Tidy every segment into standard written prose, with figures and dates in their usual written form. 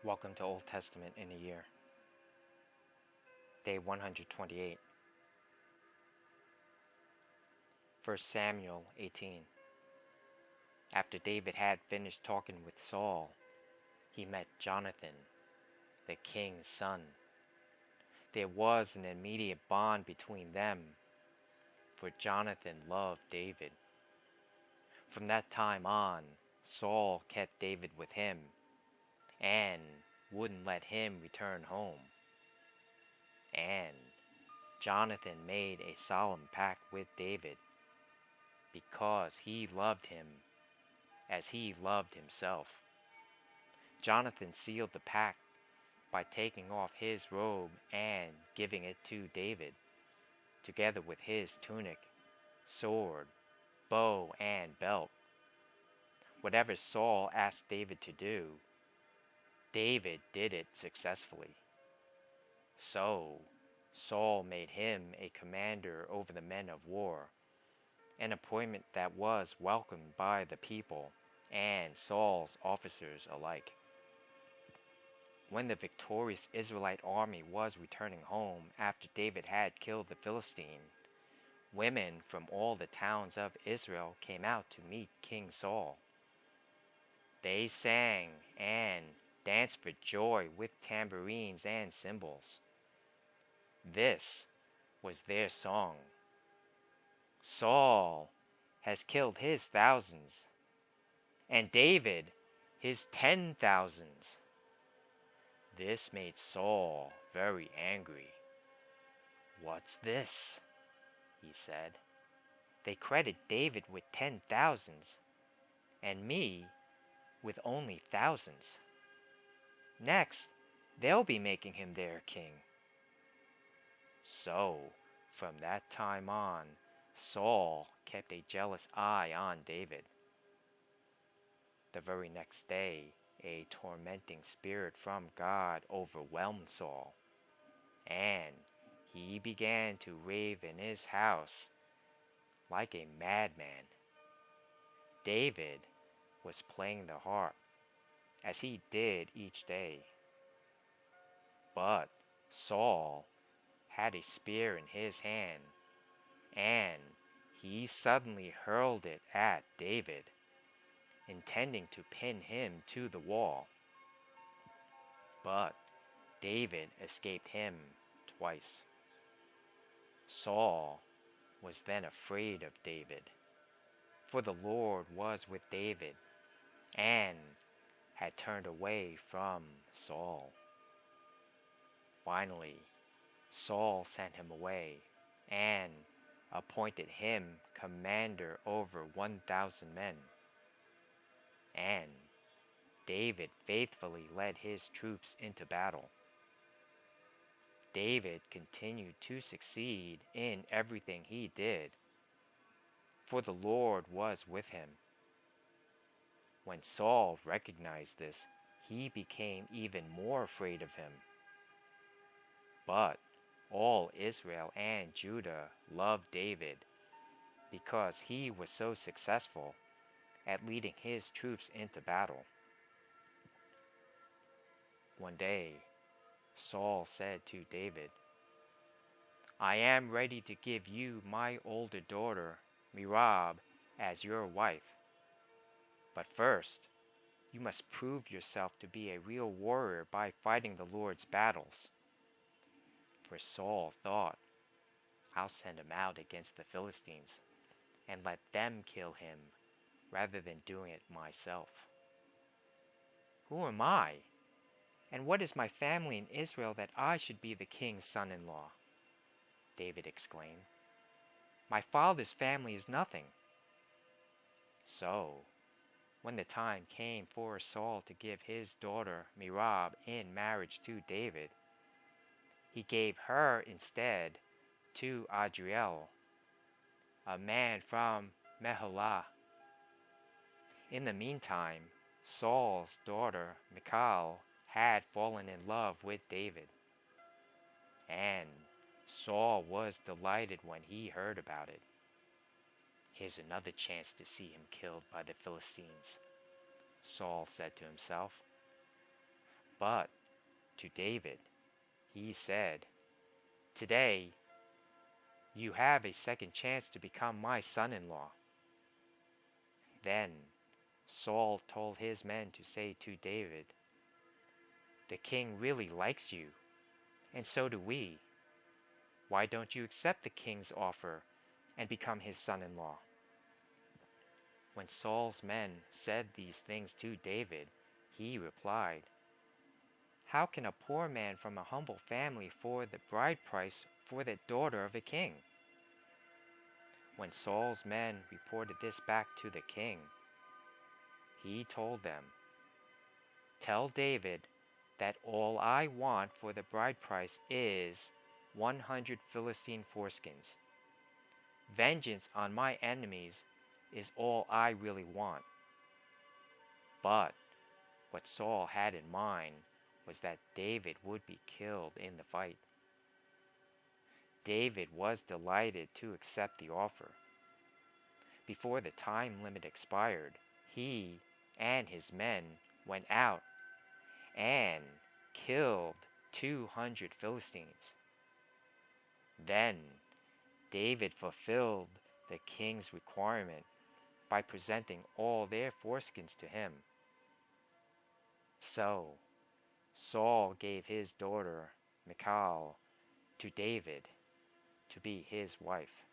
Welcome to Old Testament in a Year. Day 128. 1 Samuel 18. After David had finished talking with Saul, he met Jonathan, the king's son. There was an immediate bond between them, for Jonathan loved David. From that time on, Saul kept David with him and wouldn't let him return home. And Jonathan made a solemn pact with David because he loved him as he loved himself. Jonathan sealed the pact by taking off his robe and giving it to David, together with his tunic, sword, bow, and belt. Whatever Saul asked David to do, David did it successfully. So Saul made him a commander over the men of war, an appointment that was welcomed by the people and Saul's officers alike. When the victorious Israelite army was returning home after David had killed the Philistine, women from all the towns of Israel came out to meet King Saul. They sang and danced for joy with tambourines and cymbals. This was their song. Saul has killed his thousands, and David his 10,000s. This made Saul very angry. "What's this?" he said. "They credit David with 10,000s, and me with only thousands. Next, they'll be making him their king." So, from that time on, Saul kept a jealous eye on David. The very next day, a tormenting spirit from God overwhelmed Saul, and he began to rave in his house like a madman. David was playing the harp, as he did each day. But Saul had a spear in his hand, and he suddenly hurled it at David, intending to pin him to the wall. But David escaped him twice. Saul was then afraid of David, for the Lord was with David and had turned away from Saul. Finally, Saul sent him away and appointed him commander over 1,000 men. And David faithfully led his troops into battle. David continued to succeed in everything he did, for the Lord was with him. When Saul recognized this, he became even more afraid of him. But all Israel and Judah loved David because he was so successful at leading his troops into battle. One day, Saul said to David, "I am ready to give you my older daughter, Merab, as your wife. But first, you must prove yourself to be a real warrior by fighting the Lord's battles." For Saul thought, "I'll send him out against the Philistines and let them kill him rather than doing it myself." "Who am I? And what is my family in Israel that I should be the king's son-in-law?" David exclaimed. "My father's family is nothing." So, when the time came for Saul to give his daughter Merab in marriage to David, he gave her instead to Adriel, a man from Meholah. In the meantime, Saul's daughter Michal had fallen in love with David, and Saul was delighted when he heard about it. "Here's another chance to see him killed by the Philistines," Saul said to himself. But to David, he said, "Today you have a second chance to become my son-in-law." Then Saul told his men to say to David, "The king really likes you, and so do we. Why don't you accept the king's offer and become his son-in-law?" When Saul's men said these things to David, he replied, "How can a poor man from a humble family afford the bride price for the daughter of a king?" When Saul's men reported this back to the king, he told them, "Tell David that all I want for the bride price is 100 Philistine foreskins. Vengeance on my enemies is all I really want." But what Saul had in mind was that David would be killed in the fight. David was delighted to accept the offer. Before the time limit expired, he and his men went out and killed 200 Philistines. Then David fulfilled the king's requirement by presenting all their foreskins to him. So Saul gave his daughter Michal to David to be his wife.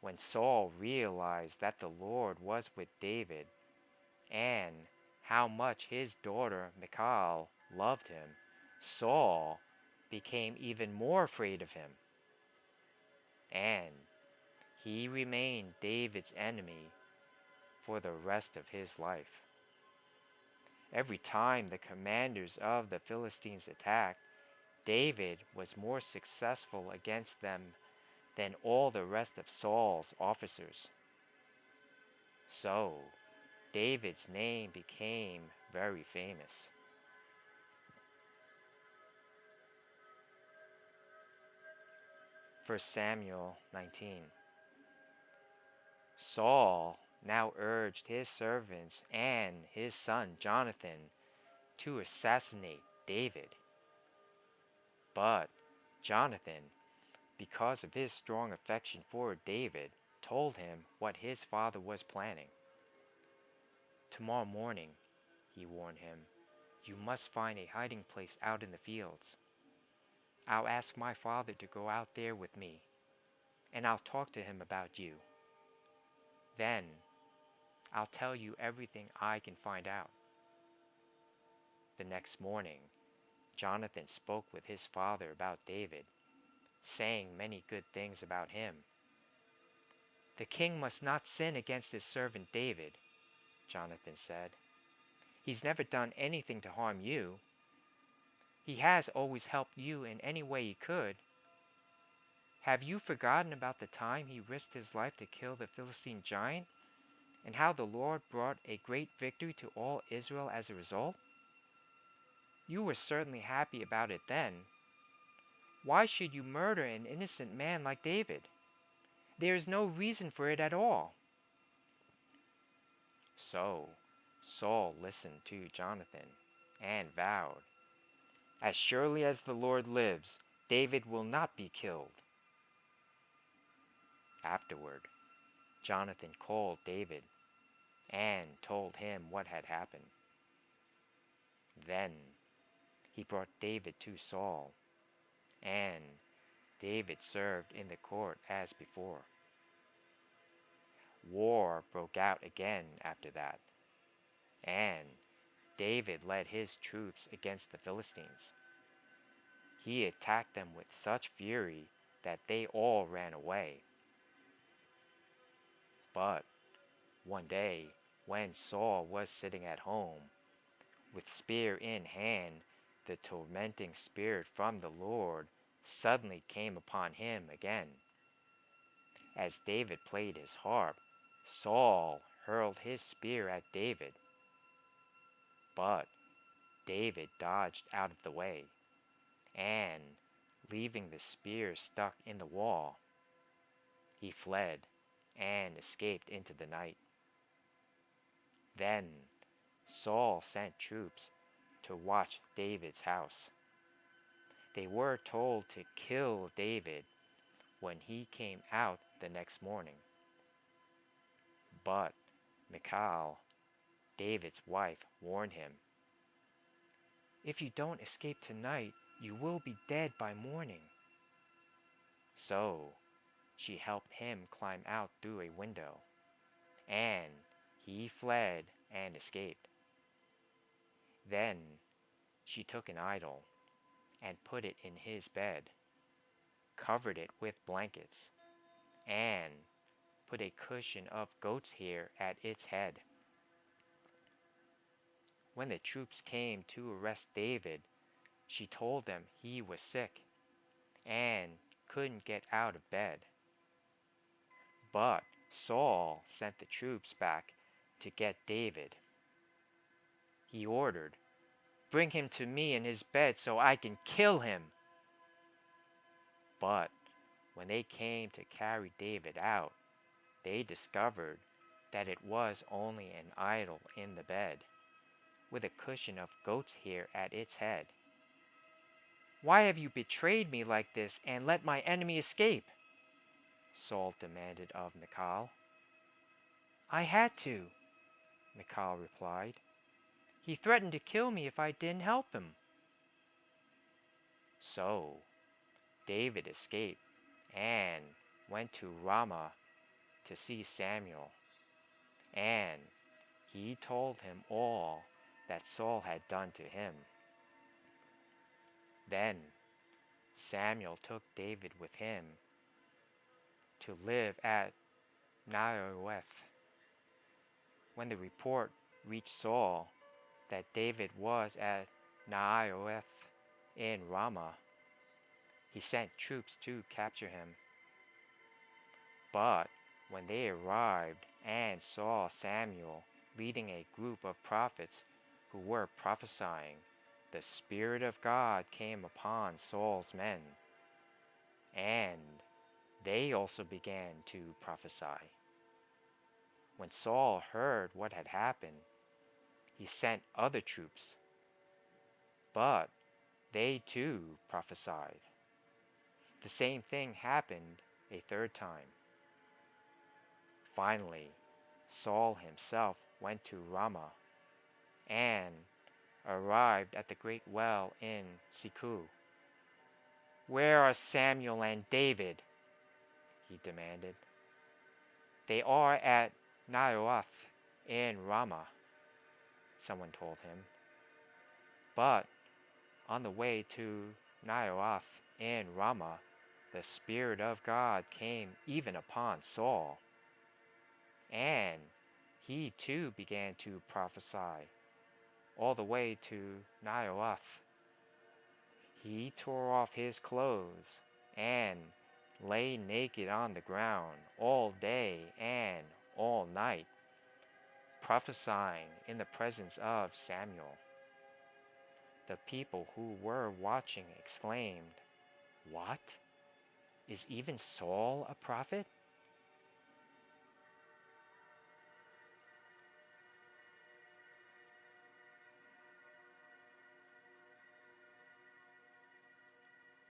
When Saul realized that the Lord was with David and how much his daughter Michal loved him, Saul became even more afraid of him. And he remained David's enemy for the rest of his life. Every time the commanders of the Philistines attacked, David was more successful against them than all the rest of Saul's officers. So David's name became very famous. 1 Samuel 19. Saul now urged his servants and his son Jonathan to assassinate David. But Jonathan, because of his strong affection for David, told him what his father was planning. "Tomorrow morning," he warned him, "you must find a hiding place out in the fields. I'll ask my father to go out there with me, and I'll talk to him about you. Then I'll tell you everything I can find out." The next morning, Jonathan spoke with his father about David, saying many good things about him. "The king must not sin against his servant David," Jonathan said. "He's never done anything to harm you. He has always helped you in any way he could. Have you forgotten about the time he risked his life to kill the Philistine giant, and how the Lord brought a great victory to all Israel as a result? You were certainly happy about it then. Why should you murder an innocent man like David? There is no reason for it at all." So Saul listened to Jonathan and vowed, "As surely as the Lord lives, David will not be killed." Afterward, Jonathan called David and told him what had happened. Then he brought David to Saul, and David served in the court as before. War broke out again after that, and David led his troops against the Philistines. He attacked them with such fury that they all ran away. But one day, when Saul was sitting at home, with spear in hand, the tormenting spirit from the Lord suddenly came upon him again. As David played his harp, Saul hurled his spear at David. But David dodged out of the way, and, leaving the spear stuck in the wall, he fled and escaped into the night. Then Saul sent troops to watch David's house. They were told to kill David when he came out the next morning. But Michal, David's wife, warned him, "If you don't escape tonight, you will be dead by morning." So she helped him climb out through a window, and he fled and escaped. Then she took an idol and put it in his bed, covered it with blankets, and put a cushion of goat's hair at its head. When the troops came to arrest David, she told them he was sick and couldn't get out of bed. But Saul sent the troops back to get David. He ordered, "Bring him to me in his bed so I can kill him." But when they came to carry David out, they discovered that it was only an idol in the bed, with a cushion of goat's hair at its head. "Why have you betrayed me like this and let my enemy escape?" Saul demanded of Michal. "I had to," Michal replied. "He threatened to kill me if I didn't help him." So David escaped and went to Ramah to see Samuel, and he told him all that Saul had done to him. Then Samuel took David with him to live at Naioth. When the report reached Saul that David was at Naioth in Ramah, he sent troops to capture him. But when they arrived and saw Samuel leading a group of prophets who were prophesying, the Spirit of God came upon Saul's men, and they also began to prophesy. When Saul heard what had happened, he sent other troops, but they too prophesied. The same thing happened a third time. Finally, Saul himself went to Ramah and arrived at the great well in Seku. "Where are Samuel and David?" he demanded. "They are at Naioth in Ramah," someone told him. But on the way to Naioth in Ramah, the Spirit of God came even upon Saul, and he too began to prophesy all the way to Naioth. He tore off his clothes and lay naked on the ground all day and all night, prophesying in the presence of Samuel. The people who were watching exclaimed, "What? Is even Saul a prophet?"